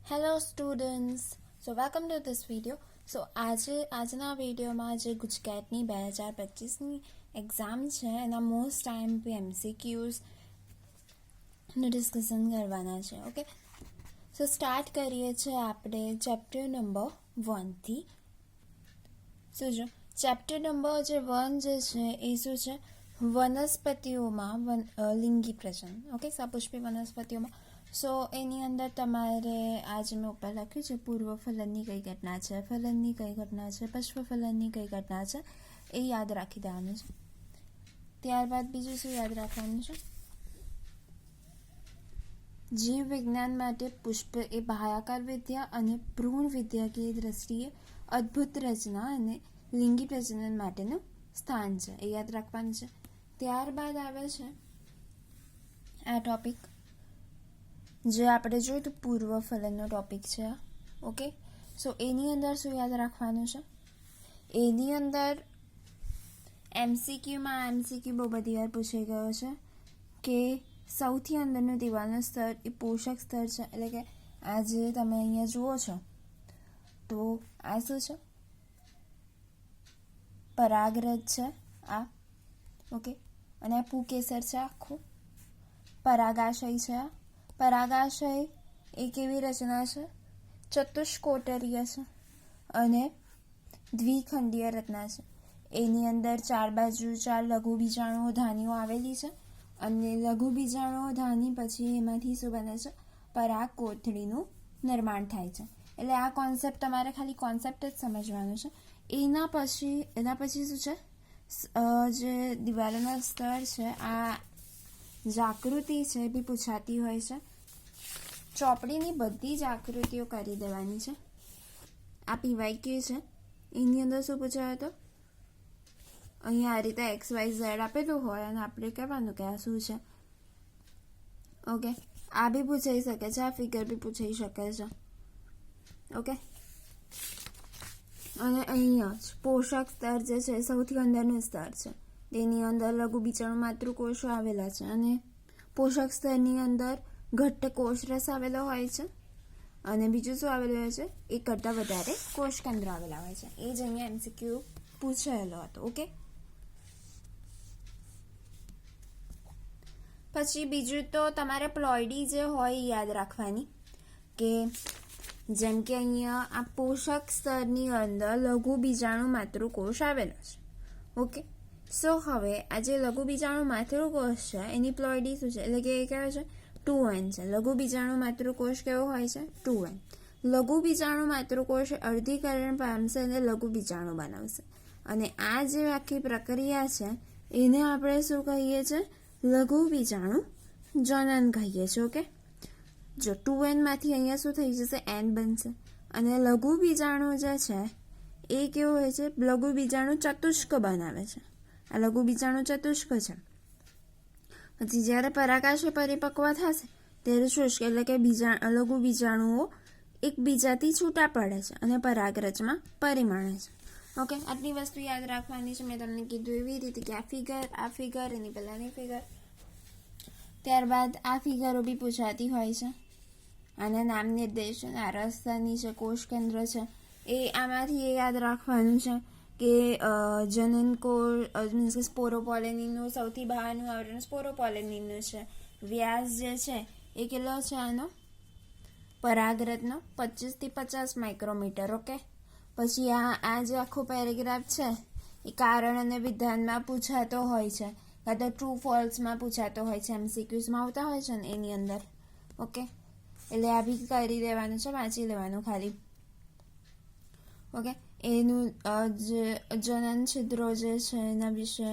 Hello students, so welcome to this video. So આજના વિડીયોમાં જે ગુજકેટની 2025ની એક્ઝામ છે એના મોસ્ટ IMP MCQsનું ડિસ્કશન કરવાના છે. ઓકે, સો સ્ટાર્ટ કરીએ છીએ આપણે ચેપ્ટર નંબર 1થી. શું જો ચેપ્ટર નંબર 1 જે છે એ શું છે? વનસ્પતિઓમાં લિંગી પ્રજનન. ઓકે, સપુષ્પી વનસ્પતિઓમાં. સો એની અંદર તમારે આજે મેં ઉપર લખ્યું છે પૂર્વ ફલનની કઈ ઘટના છે, ફલનની કઈ ઘટના છે, પશ્વ ફલનની કઈ ઘટના છે, એ યાદ રાખી દેવાનું છે. ત્યારબાદ બીજું શું યાદ રાખવાનું છે? જીવ વિજ્ઞાન માટે પુષ્પ એ બાહ્યાકાર વિદ્યા અને ભ્રૂણ વિદ્યાકીય દ્રષ્ટિએ અદ્ભુત રચના અને લિંગી પ્રજનન માટેનું સ્થાન છે, એ યાદ રાખવાનું છે. ત્યારબાદ આવે છે આ ટોપિક જે આપણે જોયું તો પૂર્વ ફલનનો ટોપિક છે. ઓકે, સો એની અંદર શું યાદ રાખવાનું છે? એની અંદર MCQ બહુ બધી વાર પૂછાઈ ગયો છે કે સૌથી અંદરનું દિવાલનું સ્તર એ પોષક સ્તર છે. એટલે કે આ જે તમે અહીંયા જુઓ છો તો આ શું છે? પરાગરજ છે આ. ઓકે, અને આ પુકેસર છે આખું. પરાગાશય છે આ. પરાગાશય એ કેવી રચના છે? ચતુષ્કોટરીય છે અને દ્વિખંડીય રચના છે. એની અંદર 4 બાજુ 4 લઘુ બીજાણુઓ ધાનીઓ આવેલી છે અને લઘુ બીજાણુઓ ધાની પછી એમાંથી શું બને છે? પરાગ કોથળીનું નિર્માણ થાય છે. એટલે આ કોન્સેપ્ટ તમારે ખાલી કોન્સેપ્ટ જ સમજવાનો છે. એના પછી શું છે? જે દિવાલોના સ્તર છે આ જાગૃતિ છે એ બી પૂછાતી હોય છે. ચોપડીની બધી જ આકૃતિઓ કરી દેવાની છે. આ PYQ છે, એની અંદર શું પૂછાયો હતો? અહીંયા આ રીતે XYZ આપેલું હોય અને આપણે કહેવાનું કે આ શું છે. ઓકે, આ બી પૂછાઈ શકે છે, આ ફિગર બી પૂછાઈ શકે છે. ઓકે, અને અહીંયા જ પોષક સ્તર જે છે સૌથી અંદરનું સ્તર છે, તેની અંદર લઘુ બીજાણુ માતૃકોષો આવેલા છે અને પોષક સ્તરની અંદર ઘટ્ટ કોષરસ આવેલો હોય છે અને બીજું શું આવેલું હોય છે? એક કરતાં વધારે કોષ કેન્દ્ર આવેલા હોય છે. એ જ અહીંયા MCQ પૂછાયેલો હતો. ઓકે, પછી બીજું તો તમારે પ્લોઇડી જે હોય એ યાદ રાખવાની કે જેમ કે અહીંયા આ પોષક સ્તરની અંદર લઘુ બીજાણુ માતૃકોષ આવેલો છે. ઓકે, સો હવે આ જે લઘુ બીજાણુ માતૃકોષ છે એની પ્લોઇડી શું છે? એટલે કે એ કહેવાય છે 2n છે. લઘુ બીજાણુ માતૃકોષ કેવો હોય છે? 2n. લઘુ બીજાણુ માતૃકોષ અર્ધીકરણ પામશે અને લઘુ બીજાણુ બનાવશે અને આ જે આખી પ્રક્રિયા છે એને આપણે શું કહીએ છીએ? લઘુ બીજાણુ જનન કહીએ છીએ. ઓકે, જો 2n માંથી અહીંયા શું થઈ જશે? n બનશે અને લઘુ બીજાણુ જે છે એ કેવું હોય છે? લઘુ બીજાણુ ચતુષ્ક બનાવે છે. આ લઘુ બીજાણુ ચતુષ્ક છે. પછી જ્યારે પરાગાશય પરિપક્વ થશે ત્યારે શુષ્ક એટલે કે લઘુ બીજાણુઓ એકબીજાથી છૂટા પડે છે અને પરાગરજમાં પરિણમે છે. ઓકે, આટલી વસ્તુ યાદ રાખવાની છે. મેં તમને કીધું એવી રીતે કે આ ફિગર એની પહેલાંની ફિગર. ત્યારબાદ આ ફિગરો બી પૂછાતી હોય છે. આના નામ નિર્દેશન, આ રસ્તાની છે, કોષ કેન્દ્ર છે, એ આમાંથી એ યાદ રાખવાનું છે કે જનન કોષ મીન્સ કે સ્પોરોપોલેનિનનું સૌથી બહારનું આવરણ સ્પોરોપોલેનિનનું છે. વ્યાસ જે છે એ કેટલો છે આનો? પરાગરજનો 25 થી 50 માઇક્રોમીટર. ઓકે, પછી આ જે આખો પેરેગ્રાફ છે એ કારણ અને વિધાનમાં પૂછાતો હોય છે, કાં તો ટ્રુ ફોલ્સમાં પૂછાતો હોય છે, MCQsમાં આવતા હોય છે ને એની અંદર. ઓકે, એટલે આ બી કરી દેવાનું છે, વાંચી લેવાનું ખાલી. ઓકે, એનું જે જનન છિદ્રો જે છે એના વિશે,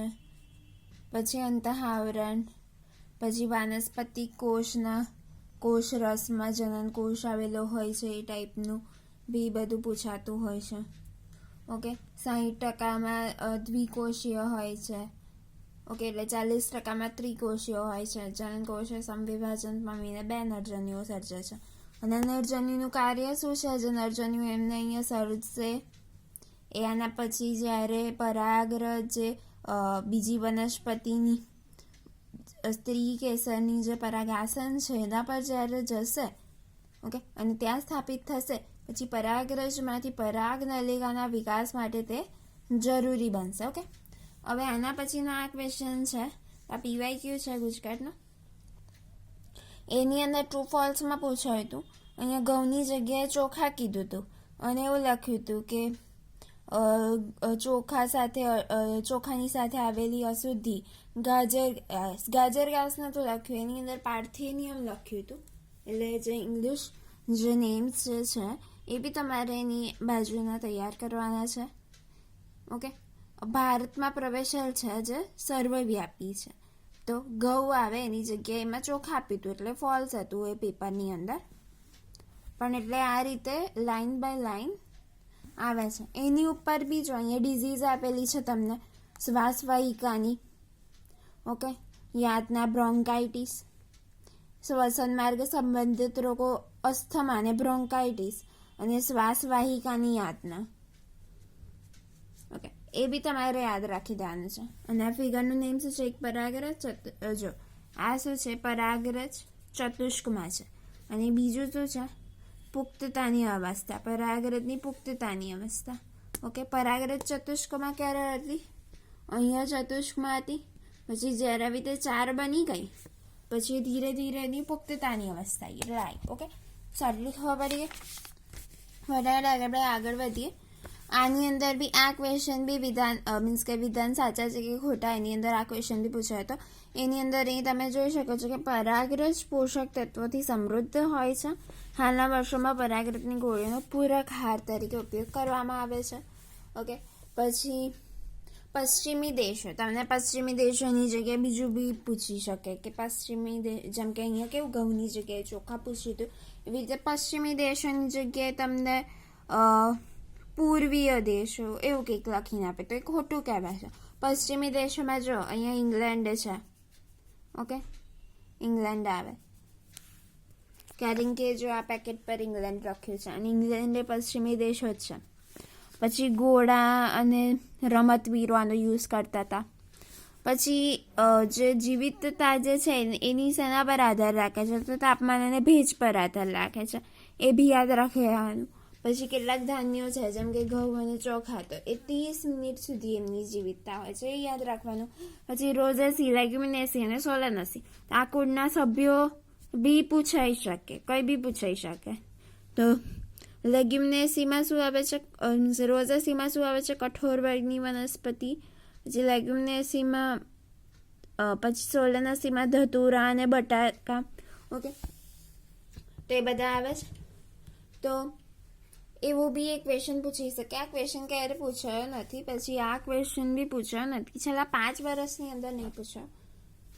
પછી અંતઃઆવરણ, પછી વાનસ્પતિક કોષના કોષરસમાં જનન કોષ આવેલો હોય છે એ ટાઈપનું બી બધું પૂછાતું હોય છે. ઓકે, 60%માં દ્વિકોષીય હોય છે. ઓકે, એટલે 40%માં ત્રિકોષીય હોય છે. જનન કોષે સમવિભાજન પામીને 2 નરજન્યુઓ સર્જે છે અને નરજન્યુનું કાર્ય શું છે? જે નરજન્યુ એમને અહીંયા સર્જશે એ આના પછી જ્યારે પરાગરજ જે બીજી વનસ્પતિની સ્ત્રી કેસરની જે પરાગાસન છે એના પર જ્યારે જશે ઓકે, અને ત્યાં સ્થાપિત થશે પછી પરાગરજમાંથી પરાગ નલિકાના વિકાસ માટે તે જરૂરી બનશે. ઓકે, હવે આના પછીનો આ ક્વેશ્ચન છે, આ પીવાયક્યુ છે ગુજરાતનો. એની અંદર ટ્રુ ફોલ્સમાં પૂછાયું હતું. અહીંયા ઘઉંની જગ્યાએ ચોખા કીધું હતું અને એવું લખ્યું હતું કે ચોખાની સાથે આવેલી અશુદ્ધિ ગાજર ઘાસ નહોતું લખ્યું, એની અંદર પાર્થેનિયમ લખ્યું હતું. એટલે જે ઇંગ્લિશ જે નેમ્સ જે છે એ બી તમારે એની બાજુના તૈયાર કરવાના છે. ઓકે, ભારતમાં પ્રવેશેલ છે જે સર્વવ્યાપી છે, તો ઘઉં આવે એની જગ્યાએ એમાં ચોખા આપ્યું હતું એટલે ફોલ્સ હતું એ પેપરની અંદર. પણ એટલે આ રીતે લાઇન બાય લાઇન આવે છે. એની ઉપર બી જો અહીંયા ડિઝીઝ આપેલી છે તમને શ્વાસવાહિકાની. ઓકે, યાતના બ્રોન્કાઇટિસ, શ્વસન માર્ગ સંબંધિત રોગો અસ્થમા અને બ્રોન્કાઇટિસ અને શ્વાસવાહિકાની યાતના. ઓકે, એ બી તમારે યાદ રાખી દેવાનું છે. અને આ ફિગરનું નેમ શું છે? એક પરાગરજ જો આ શું છે? પરાગરજ ચતુષ્કમાં છે અને બીજું શું છે? પુખ્તતાની અવસ્થા, પરાગરજની પુખ્તતાની અવસ્થા. ઓકે, પરાગરજ ચતુષ્કમાં ક્યારે હતી? અહીંયા ચતુષ્કમાં હતી. પછી જ્યારે આવી રીતે 4 બની ગઈ પછી ધીરે ધીરે એની પુખ્તતાની અવસ્થા આવી. રાઈટ. ઓકે, સારી ખબર પડી ગઈ. વધારે આપણે આગળ વધીએ. આની અંદર બી આ ક્વેશ્ચન બી મીન્સ કે વિધાન સાચા છે કે ખોટા, એની અંદર આ ક્વેશ્ચન બી પૂછાયો હતો. એની અંદર એ તમે જોઈ શકો છો કે પરાગરજ પોષક તત્વોથી સમૃદ્ધ હોય છે. હાલના વર્ષોમાં પરાગરજની ગોળીનો પૂરક આહાર તરીકે ઉપયોગ કરવામાં આવે છે. ઓકે, પછી પશ્ચિમી દેશો, તમને પશ્ચિમી દેશોની જગ્યાએ બીજું બી પૂછી શકે કે પશ્ચિમી જેમ કે અહીંયા કેવું ઘઉંની જગ્યાએ ચોખા પૂછ્યું હતું, એવી રીતે પશ્ચિમી દેશોની જગ્યાએ તમને પૂર્વીય દેશો એવું કંઈક લખીને આપે તો એ ખોટું કહેવાય છે. પશ્ચિમી દેશોમાં જો અહીંયા ઇંગ્લેન્ડ છે. ઓકે, ઇંગ્લેન્ડ આવે કારણ કે જો આ પેકેટ પર ઇંગ્લેન્ડ લખ્યું છે અને ઇંગ્લેન્ડ એ પશ્ચિમી દેશો જ છે. પછી ઘોડા અને રમતવીરો આનો યુઝ કરતા હતા. પછી જે જીવિતતા જે છે એની શેના પર આધાર રાખે છે? તો તાપમાન અને ભેજ પર આધાર રાખે છે, એ બી યાદ રાખવાનું. પછી કેટલાક ધાન્યો છે જેમ કે ઘઉં અને ચોખા, તો એ 30 મિનિટ સુધી એમની જીવિતતા હોય છે, એ યાદ રાખવાનું. પછી રોઝેસી, લેગ્યુમિનેસી અને સોલેનસી, આ કુળના સભ્યો બી પૂછાઈ શકે, કંઈ બી પૂછાઈ શકે. તો લેગ્યુમિનેસીમાં શું આવે છે? રોઝેસીમાં શું આવે છે? કઠોર વર્ગની વનસ્પતિ. પછી લેગ્યુમિનેસીમાં પછી સોલેનસીમાં ધતુરા અને બટાકા. ઓકે, તો એ બધા આવે છે. તો એવું બી એક ક્વેશ્ચન પૂછી શકે. આ ક્વેશ્ચન ક્યારે પૂછાયો નથી, પછી આ ક્વેશ્ચન બી પૂછાયો નથી, છેલ્લા 5 વર્ષની અંદર નહીં પૂછાયો.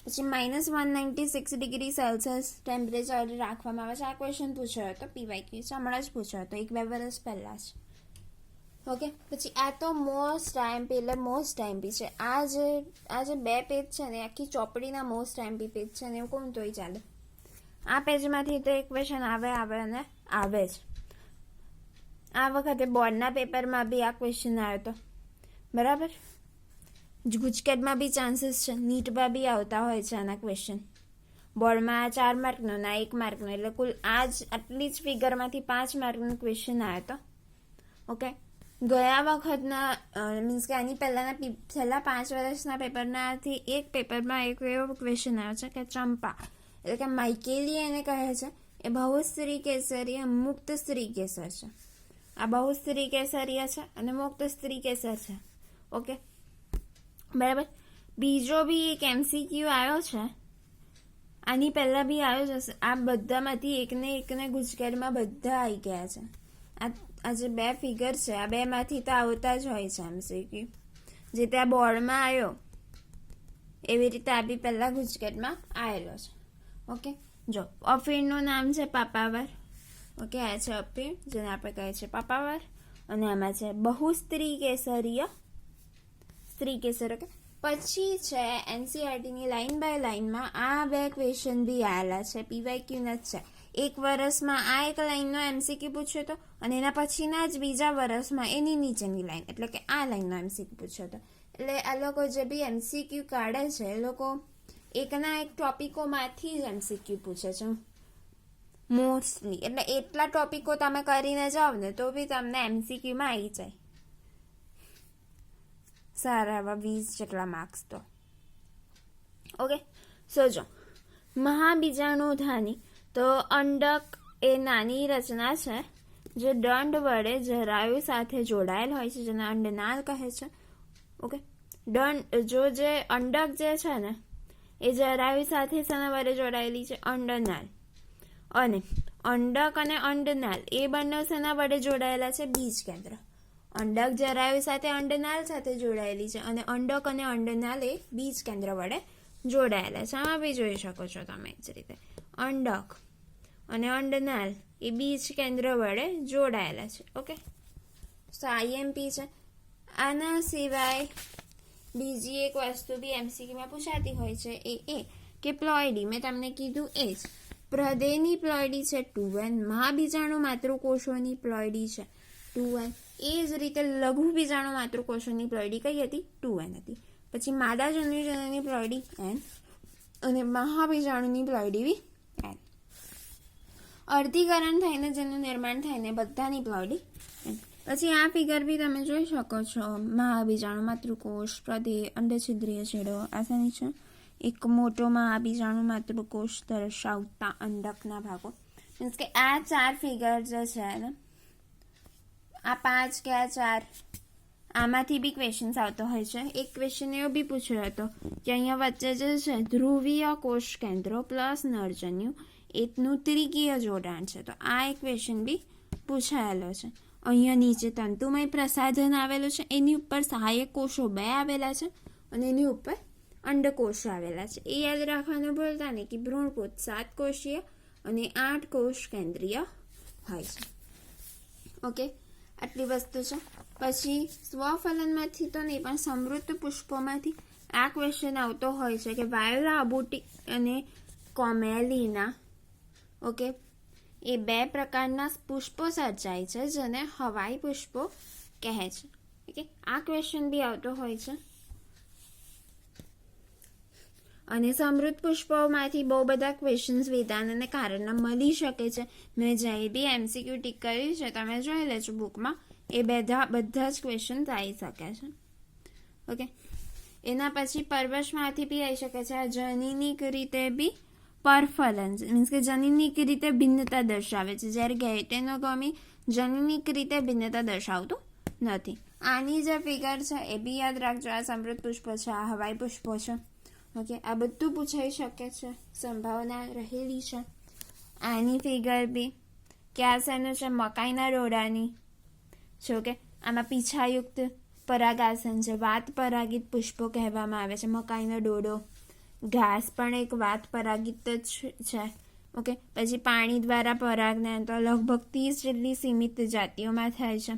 પછી -196 ડિગ્રી સેલ્સિયસ ટેમ્પરેચર રાખવામાં આવે છે, આ ક્વેશ્ચન પૂછાયો હતો પીવાયક્યુ, હમણાં જ પૂછાયો હતો 1-2 વર્ષ પહેલાં જ. ઓકે, પછી આ તો મોસ્ટ આઈએમપી એટલે મોસ્ટ આઈએમપી છે. આ જે 2 પેજ છે ને આખી ચોપડીના મોસ્ટ આઈએમપી પેજ છે ને એવું કહું તોય ચાલે. આ પેજમાંથી તો એક ક્વેશ્ચન આવે અને આવે જ. આ વખતે બોર્ડના પેપરમાં બી આ ક્વેશ્ચન આવ્યો હતો, બરાબર. ગુજકેટમાં બી ચાન્સીસ છે, નીટમાં બી આવતા હોય છે આના ક્વેશ્ચન. બોર્ડમાં 4 માર્કનો ના 1 માર્કનો, એટલે કુલ આટલી જ ફિગરમાંથી 5 માર્કનો ક્વેશ્ચન આવ્યો હતો. ઓકે, ગયા વખતના મીન્સ કે આની પહેલાંના છેલ્લા 5 વર્ષના પેપરનાથી એક પેપરમાં એક એવો ક્વેશ્ચન આવ્યો છે કે ચંપા એટલે કે માઇકેલી એને કહે છે, એ બહુસ્ત્રી કેસરીય મુક્ત સ્ત્રી કેસર છે. આ બહુસ્ત્રી કેસરીય છે અને મુક્ત સ્ત્રી કેસર છે. ઓકે, બરાબર. બીજો બી એક MCQ આવ્યો છે, આની પહેલાં બી આવ્યો જશે. આ બધામાંથી એકને ગુજકેટમાં બધા આવી ગયા છે. આ જે 2 ફિગર છે આ 2માંથી તો આવતા જ હોય છે MCQ. જે ત્યાં બોર્ડમાં આવ્યો એવી રીતે આ બી પહેલાં ગુજકેટમાં આવેલો છે. ઓકે, જો અફીણનું નામ છે પાપાવર. ઓકે, આ છે અફીણ જેને આપણે કહે છે પાપાવર, અને આમાં છે બહુસ્ત્રી કેસરીય સ્ત્રી કેસર. ઓકે, પછી છે NCERTની લાઇન બાય લાઇનમાં આ 2 ક્વેશ્ચન બી આવેલા છે, પીવાયક્યુના જ છે. 1 વર્ષમાં આ એક લાઇનનો MCQ પૂછ્યો હતો અને એના પછીના જ બીજા વર્ષમાં એની નીચેની લાઇન એટલે કે આ લાઇનનો MCQ પૂછ્યો હતો. એટલે આ લોકો જે બી MCQ કાઢે છે એ લોકો એકના એક ટોપિકોમાંથી જ MCQ પૂછે છે. મોસ્ટલી. એટલે એટલા ટોપિકો તમે કરીને જાઓ ને તો બી તમને MCQમાં આવી જાય સારા એવા 20 જેટલા માર્ક્સ તો. ઓકે, સો જો મહાબીજાણુધાની તો અંડક એ નાની રચના છે જે દંડ વડે જરાયુ સાથે જોડાયેલ હોય છે, જેને અંડનાળ કહે છે. ઓકે, જે અંડક જે છે ને એ જરાયુ સાથે શેના વડે જોડાયેલી છે? અંડનાળ. અને અંડક અને અંડનાળ એ બંને શેના વડે જોડાયેલા છે? બીજ કેન્દ્ર. અંડક જરાયુ સાથે અંડનાળ સાથે જોડાયેલી છે અને અંડક અને અંડનાળ એ બીજ કેન્દ્ર વડે જોડાયેલા છે. આમાં બી જોઈ શકો છો તમે જ રીતે અંડક અને અંડનાળ એ બીજ કેન્દ્ર વડે જોડાયેલા છે. ઓકે, તો IMP છે. આના સિવાય બીજી એક વસ્તુ બી MCQમાં પૂછાતી હોય છે એ કે પ્લોઇડી. મેં તમને કીધું એ જ પ્રદેની પ્લોઇડી છે 2n, મહાબીજાણુ માતૃકોષોની પ્લોઇડી છે 2n. એ જ રીતે લઘુ બીજાણુ માતૃકોષોની પ્લોઇડી કઈ હતી? 2n હતી. પછી માદા જન્યુજનની પ્લોઇડી n અને મહાબીજાણુની પ્લોઇડી બી n. અર્ધીકરણ થઈને જેનું નિર્માણ થાય ને બધાની પ્લોઇડી n. પછી આ ફિગર બી તમે જોઈ શકો છો. મહાબીજાણુ માતૃકોષ, પ્રદે, અંડછિદ્રીય છેડો આસાની છે. એક મોટો મહાબીજાણુ માતૃકોષ દર્શાવતા અંડકના ભાગો. મીન્સ કે આ 4 ફિગર જે છે ને, આ 5 કે આ 4, આમાંથી બી ક્વેશ્ચન્સ આવતો હોય છે. એક ક્વેશ્ચન એવો બી પૂછ્યો હતો કે અહીંયા વચ્ચે જે છે ધ્રુવીય કોષ કેન્દ્રો પ્લસ નરજન્યુ એનું ત્રિકીય જોડાણ છે. તો આ એક ક્વેશ્ચન બી પૂછાયેલો છે. અહીંયા નીચે તંતુમય પ્રસાધન આવેલું છે, એની ઉપર સહાયક કોષો 2 આવેલા છે અને એની ઉપર અંડકોષો આવેલા છે. એ યાદ રાખવાનું ભૂલતા નહીં કે ભ્રૂણપોષ 7 કોષીય અને 8 કોષ કેન્દ્રીય હોય છે. ઓકે, આટલી વસ્તુ છે. પછી સ્વફલનમાંથી તો નહીં પણ સમૃદ્ધ પુષ્પોમાંથી આ ક્વેશ્ચન આવતો હોય છે કે વાયોલા અબુટી અને કોમેલિના, ઓકે, એ 2 પ્રકારના પુષ્પો સર્જાય છે જેને હવાઈ પુષ્પો કહે છે. ઓકે, આ ક્વેશ્ચન બી આવતો હોય છે. અને સમૃદ્ધ પુષ્પોમાંથી બહુ બધા ક્વેશ્ચન્સ વિધાન અને કારણના મળી શકે છે. મેં જે બી MCQ ટીક કર્યું છે તમે જોઈ લેજો બુકમાં. એ બધા જ ક્વેશ્ચન્સ આવી શકે છે. ઓકે, એના પછી પરવશમાંથી બી આવી શકે છે. આ જનીનિક રીતે બી પરફલન મીન્સ કે જનીનિક રીતે ભિન્નતા દર્શાવે છે, જ્યારે ગેટેનોટોમી જનીનિક રીતે ભિન્નતા દર્શાવતું નથી. આની જે ફિગર છે એ બી યાદ રાખજો. આ સમૃદ્ધ પુષ્પો છે, આ હવાઈ પુષ્પો છે. ઓકે, આ બધું પૂછાઈ શકે છે, સંભાવના રહેલી છે. આની ફિગર બી કે આ શેનું છે? મકાઈના ડોડાની છે. ઓકે, આમાં પીછાયુક્ત પરાગાસન છે. વાત પરાગિત પુષ્પો કહેવામાં આવે છે. મકાઈનો ડોડો, ઘાસ પણ એક વાત પરાગિત જ છે. ઓકે, પછી પાણી દ્વારા પરાગને તો લગભગ 30 જેટલી સીમિત જાતિઓમાં થાય છે.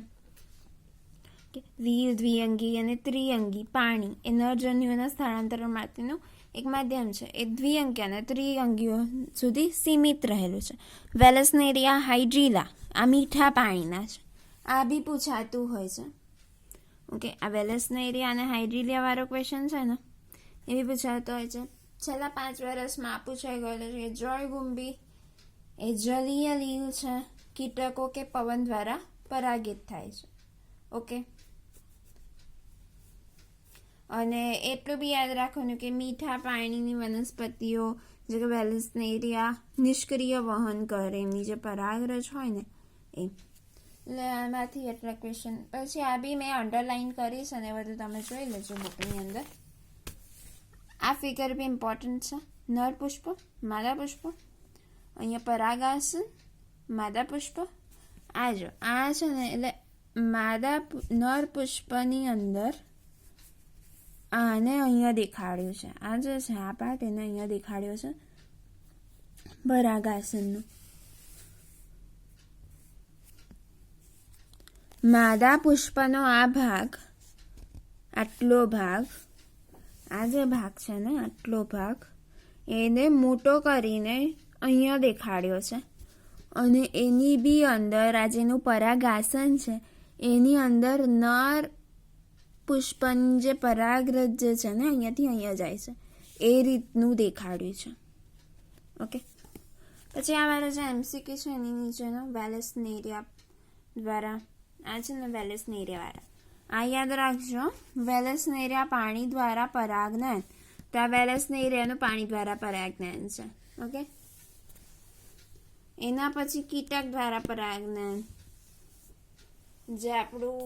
દ્વિઅંગી અને ત્રિઅંગી પાણી એ નરજન્યુઓના સ્થળાંતરણ માટેનું એક માધ્યમ છે. એ દ્વિઅંગી અને ત્રિઅંગીઓ સુધી સીમિત રહેલું છે. વેલેસ્નેરિયા હાઇડ્રીલા આ મીઠા પાણીના છે. આ બી પૂછાતું હોય છે. ઓકે, આ વેલેસ્નેરિયા અને હાઇડ્રીલિયા વાળો ક્વેશ્ચન છે ને એ બી પૂછાતો હોય છે. છેલ્લા 5 વર્ષમાં આ પૂછાઈ ગયેલો છે કે જળગુંબી એ જલીય લીલ છે, કીટકો કે પવન દ્વારા પરાગિત થાય છે. ઓકે, અને એટલું બી યાદ રાખવાનું કે મીઠા પાણીની વનસ્પતિઓ જે કે વેલેસ્નેરિયા નિષ્ક્રિય વહન કરે, એમની જે પરાગરજ હોય ને એ. એટલે આમાંથી એટલા ક્વેશ્ચન. પછી આ બી મેં અંડરલાઇન કરીશ અને બધું તમે જોઈ લેજો બુકની અંદર. આ ફિગર બી ઇમ્પોર્ટન્ટ છે. નર પુષ્પ, માદા પુષ્પ, અહીંયા પરાગાસન, માદા પુષ્પ. આ જો આ છે ને એટલે નર પુષ્પની અંદર આને અહીંયા દેખાડ્યું છે. આ જે છે આ પાર્ટ એને અહીંયા દેખાડ્યો છે પરાગાસનનું. માદા પુષ્પનો આ ભાગ, આટલો ભાગ, આ જે ભાગ છે ને આટલો ભાગ એને મોટો કરીને અહીંયા દેખાડ્યો છે. અને એની બી અંદર આ જેનું પરાગાસન છે એની અંદર નર પુષ્પની જે પરાગરજ જે છે ને અહીંયાથી અહીંયા જાય છે એ રીતનું દેખાડ્યું છે. ઓકે, પછી આ મારો જે MCQ છે એની નીચેનો વેલેસ્નેરિયા દ્વારા આ છે ને વેલેસ્નેરિયાવાળા આ યાદ રાખજો. વેલેસ્નેરિયા પાણી દ્વારા પરાગનયન. તો આ વેલેસ્નેરિયાનું પાણી દ્વારા પરાગનયન છે. ઓકે. એના પછી કીટક દ્વારા પરાગનયન, જે આપણું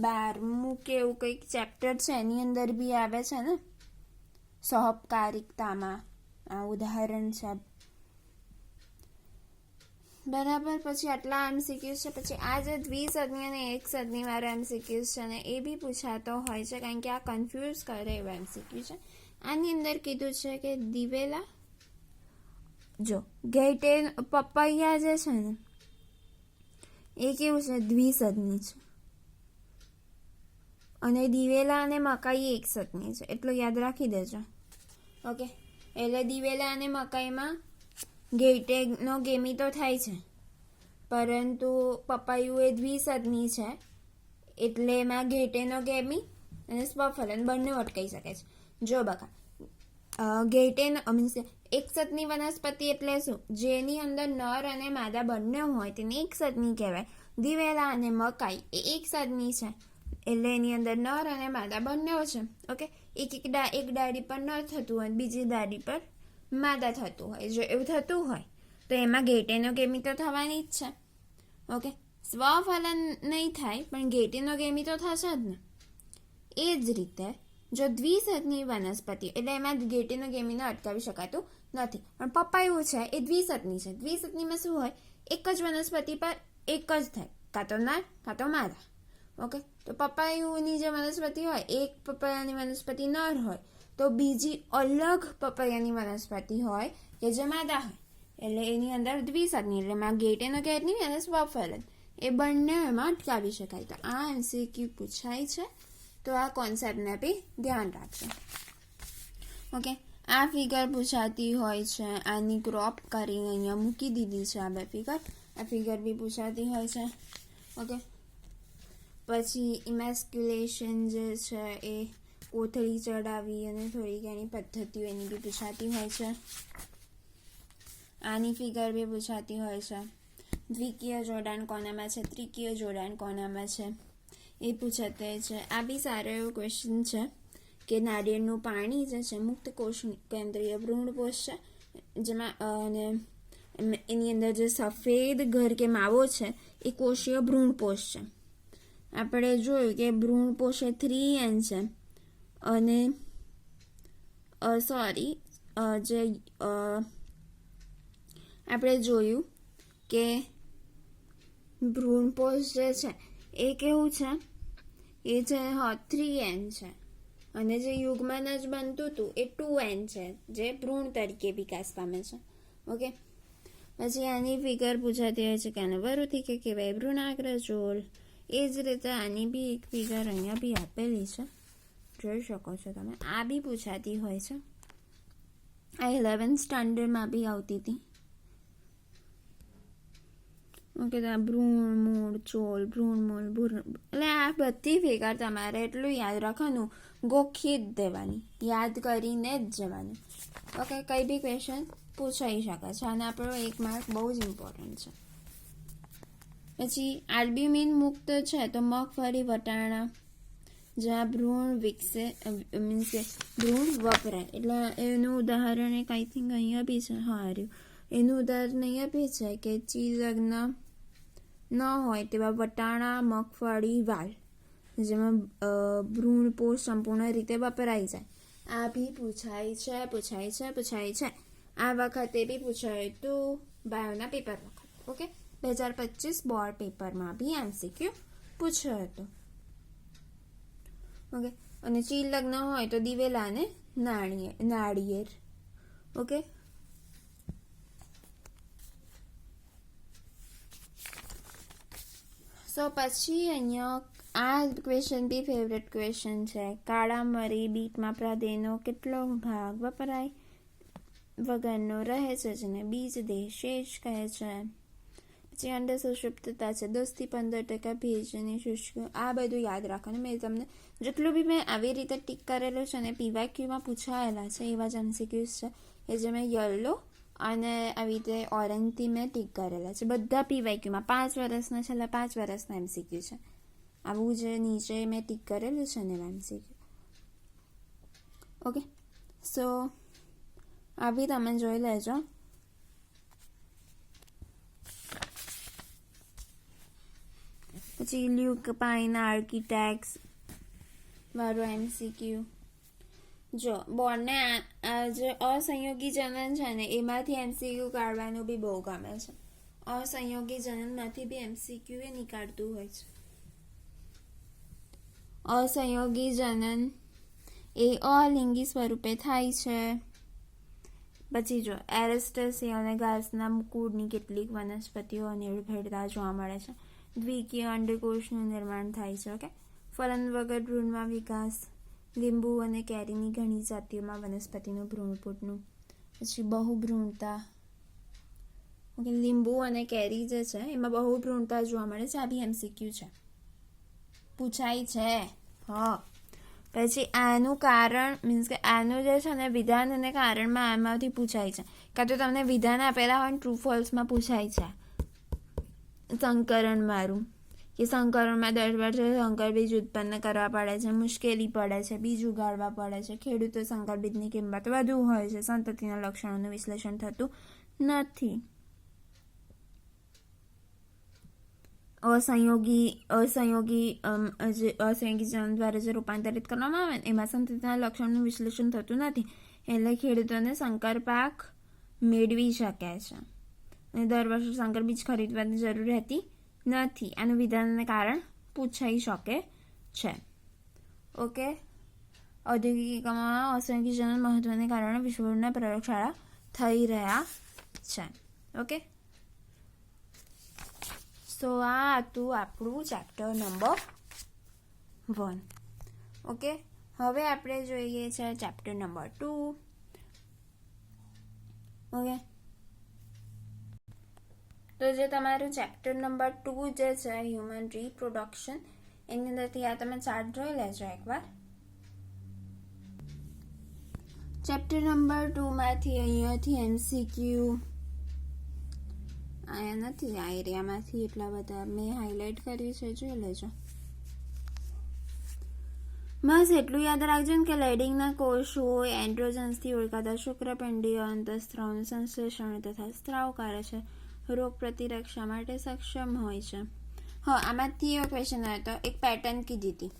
12મું કે એવું કંઈક ચેપ્ટર છે એની અંદર બી આવે છે ને સહકારિકતામાં. આ ઉદાહરણ છે બરાબર. પછી આટલા MCQs છે. પછી આ જે દ્વિસદની અને એક સદની વાળા MCQs છે ને એ બી પૂછાતો હોય છે, કારણ કે આ કન્ફ્યુઝ કરે એવા MCQ છે. આની અંદર કીધું છે કે દિવેલા જો ઘેટે પપૈયા જે છે ને એ કેવું છે દ્વિસદની છે અને દિવેલા અને મકાઈ એક સદની છે, એટલું યાદ રાખી દેજો. ઓકે. એટલે દિવેલા અને મકાઈમાં ઘેટેનો ગેમી તો થાય છે, પરંતુ પપૈયું એ દ્વિસદની છે એટલે એમાં ઘેટેનો ગેમી અને સ્વફલન બંને અટકાઈ શકે છે. જો બકા ઘેટેનો મીન્સ એક સદની વનસ્પતિ એટલે શું? જેની અંદર નર અને માદા બંને હોય તેને એક સદની કહેવાય. દિવેલા અને મકાઈ એ એક સદની છે એટલે એની અંદર નર અને માદા બંને છે. ઓકે. એક ડાળી પર નર થતું હોય બીજી ડાળી પર માદા થતું હોય. જો એવું થતું હોય તો એમાં ઘેટેનો ગેમી તો થવાની જ છે. ઓકે. સ્વફલન નહીં થાય પણ ઘેટેનો ગેમી તો થશે જ ને. એ જ રીતે જો દ્વિસદની વનસ્પતિ એટલે એમાં ઘેટેનો ગેમીને અટકાવી શકાતું નથી, પણ પપૈયું છે એ દ્વિસદની છે. દ્વિસદનીમાં શું હોય? એક જ વનસ્પતિ પર એક જ થાય, કાં તો નર કાં તો માદા. ઓકે. તો પપૈયુંની જે વનસ્પતિ હોય એક પપૈયાની વનસ્પતિ નર હોય તો બીજી અલગ પપૈયાની વનસ્પતિ હોય કે જે માદા હોય, એટલે એની અંદર દ્વિસદની એટલે એમાં ઘેટેનો ગેટની અને સ્વફલન એ બંને એમાં અટકાવી શકાય. તો આ MCQ પૂછાય છે, તો આ કોન્સેપ્ટને બી ધ્યાન રાખજો. ઓકે. આ ફિગર પૂછાતી હોય છે, આની ક્રોપ કરીને અહીંયા મૂકી દીધી છે આ બે ફિગર. આ ફિગર બી પૂછાતી હોય છે. ઓકે. પછી ઇમેસ્ક્યુલેશન જે છે એ કોથળી ચડાવી અને થોડી ઘણી પદ્ધતિઓ એની બી પૂછાતી હોય છે. આની ફિગર બી પૂછાતી હોય છે. દ્વિકીય જોડાણ કોનામાં છે, ત્રિકીય જોડાણ કોનામાં છે એ પૂછાતે છે. આ બી સારો એવો ક્વેશ્ચન છે કે નાળિયેરનું પાણી જે છે મુક્ત કોષ કેન્દ્રીય ભ્રૂણપોષ છે, જેમાં અને એની અંદર જે સફેદ ઘર કે માવો છે એ કોષીય ભ્રૂણપોષ છે. આપણે જોયું કે ભ્રૂણપોષ એ 3N છે અને આપણે જોયું કે ભ્રૂણપોષ જે છે એ કેવું છે? એ છે 3N છે અને જે યુગ્મન જ બનતું હતું એ 2N છે, જે ભ્રૂણ તરીકે વિકાસ પામે છે. ઓકે. પછી આની ફિગર પૂછાતી હોય છે કે આને વરુથી કે કહેવાય ભ્રૂણાગ્રજોળ. એ જ રીતે આની બી એક ફિગર અહીંયા બી આપેલી છે, જોઈ શકો છો તમે. આ બી પૂછાતી હોય છે. આ 11th સ્ટાન્ડર્ડમાં બી આવતી હતી. ઓકે. તો ભ્રૂણ મૂળ ચોલ ભ્રૂણ મૂળ એટલે આ બધી ફિગર તમારે એટલું યાદ રાખવાનું, ગોખી જ દેવાની, યાદ કરીને જ જવાનું. ઓકે. કંઈ બી ક્વેશ્ચન પૂછાઈ શકે છે અને આપણો 1 માર્ક બહુ જ ઇમ્પોર્ટન્ટ છે. પછી આલ્બ્યુમિન મુક્ત છે તો મગફળી વટાણા જ્યાં ભ્રૂણ વિકસે મીન્સ કે ભ્રૂણ વપરાય. એટલે એનું ઉદાહરણ એક આઈ થિંક અહીંયા બી છે. હા રહ્યું. એનું ઉદાહરણ અહીંયા બી છે કે ચીલગ્ન ન હોય તેવા વટાણા મગફળી વાલ જેમાં ભ્રૂણપોષ સંપૂર્ણ રીતે વપરાઈ જાય. આ બી પૂછાય છે. આ વખતે બી પૂછાયું હતું બાયોના પેપર વખત. ઓકે. 2025 બોર્ડ પેપરમાં બી MCQ પૂછ્યો હતો. ઓકે. અને ચીલ લગ્ન હોય તો દિવેલા અને નાળિયેર. ઓકે. સો પછી અહીંયા આ ક્વેશ્ચન બી ફેવરેટ ક્વેશ્ચન છે. કાળા મરી બીટમાં પ્રદેહનો કેટલો ભાગ વપરાય વગરનો રહે છે જેને બીજ દેહ શેષ કહે છે. પછી અંડર સુષુપ્તતા છે 10-15% ભેજની શુષ્ક. આ બધું યાદ રાખવાનું. મેં તમને જેટલું બી મેં આવી રીતે ટીક કરેલું છે ને PYQમાં પૂછાયેલા છે એવા જ MCQs છે કે જે મેં યલો અને આવી રીતે ઓરેન્જથી મેં ટીક કરેલા છે. બધા પીવાયક્યુમાં 5 વર્ષના છેલ્લા 5 વર્ષના એમસીક્યુ છે. આવું જે નીચે મેં ટીક કરેલું છે ને એમસીક્યુ. ઓકે, સો આ બી તમે જોઈ લેજો. પછી લ્યુકપાઇન આર્કિટેક્ટ્સ વાળો એમસીક્યુ. જો બોર્ડને આ જે અસંયોગી જનન છે ને એમાંથી એમસીક્યુ કાઢવાનું બી બહુ ગમે છે. અસંયોગી જનનમાંથી બી એમસીક્યુ એ નીકાળતું હોય છે. અસંયોગી જનન એ અલિંગી સ્વરૂપે થાય છે. પછી જો એરેસ્ટેસિયા અને ઘાસના મૂળની કેટલીક વનસ્પતિઓ નિર્ભેળતા જોવા મળે છે. દ્વિકીય અંડકોષનું નિર્માણ થાય છે. ઓકે, ફલન વગર ભ્રૂણમાં વિકાસ. લીંબુ અને કેરીની ઘણી જાતિઓમાં વનસ્પતિનું ભ્રૂણપોટનું. પછી બહુભ્રૂણતા. ઓકે, લીંબુ અને કેરી જે છે એમાં બહુભ્રૂણતા જોવા મળે છે. આ બી એમસીક્યુ છે, પૂછાય છે. હા, પછી આનું કારણ મીન્સ કે આનું જે છે ને વિધાન અને કારણમાં આમાંથી પૂછાય છે. કાં તો તમને વિધાન આપેલા હોય ને ટ્રુ ફોલ્સમાં પૂછાય છે. સંકરણ મારું કે સંકરણમાં 10 વર્ષે સંકર બીજ ઉત્પન્ન કરવા પડે છે, મુશ્કેલી પડે છે, બીજ ઉગાડવા પડે છે, ખેડૂતો સંકર બીજની કિંમત વધુ હોય છે, સંતતિના લક્ષણોનું વિશ્લેષણ થતું નથી. અસંયોગી જનન દ્વારા જે રૂપાંતરિત કરવામાં આવે ને એમાં સંતતિના લક્ષણોનું વિશ્લેષણ થતું નથી, એટલે ખેડૂતોને સંકર પાક મેળવી શકે છે અને દર વર્ષે સંકર બીજ ખરીદવાની જરૂર રહેતી નથી. આનું વિધાનને કારણ પૂછાઈ શકે છે. ઓકે, ઔદ્યોગિક એકમોમાં અસંયોગી જનન મહત્વને કારણે વિશ્વભરના પ્રયોગશાળા થઈ રહ્યા છે. ઓકે, સો આ હતું આપણું ચેપ્ટર નંબર 1. ઓકે, હવે આપણે જોઈએ છે ચેપ્ટર નંબર 2. ઓકે, તો જે તમારું ચેપ્ટર નંબર 2 જે છે હ્યુમન રિપ્રોડક્શન, એની અંદરથી આ તમે ચાર્ટ જોઈ લેજો એકવાર. ચેપ્ટર નંબર 2માંથી અહીંયાથી એમસીક્યુ આયા નથી, આ એરિયામાંથી એટલા બધા મેં હાઇલાઇટ કર્યું છે, જોઈ લેજો. બસ એટલું યાદ રાખજો ને કે લેડિંગના કોષો એન્ડ્રોજન્સથી ઓળખાતા શુક્રપિંડીય અંતઃસ્ત્રાવનું સંશ્લેષણ તથા સ્ત્રાવ કરે છે, રોગ પ્રતિરક્ષા માટે સક્ષમ હોય છે. હા, આમાંથી એવો ક્વેશ્ચન આવ્યો હતો, એક પેટર્ન કીધી હતી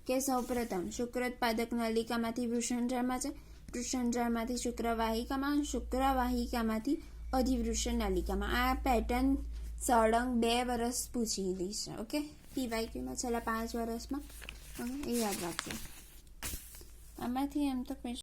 કે સૌપ્રથમ શુક્રોત્પાદક નલિકામાંથી વૃષણજાળમાં છે, વૃષણજાળમાંથી શુક્રવાહિકામાં, શુક્રવાહિકામાંથી અધિવૃષણ નલિકામાં. આ પેટર્ન સળંગ 2 વર્ષ પૂછેલી છે. ઓકે, પીવાયક્યુમાં છેલ્લા 5 વર્ષમાં. ઓકે, એ યાદ રાખજો. આમાંથી એમ તો ક્વેશ્ચન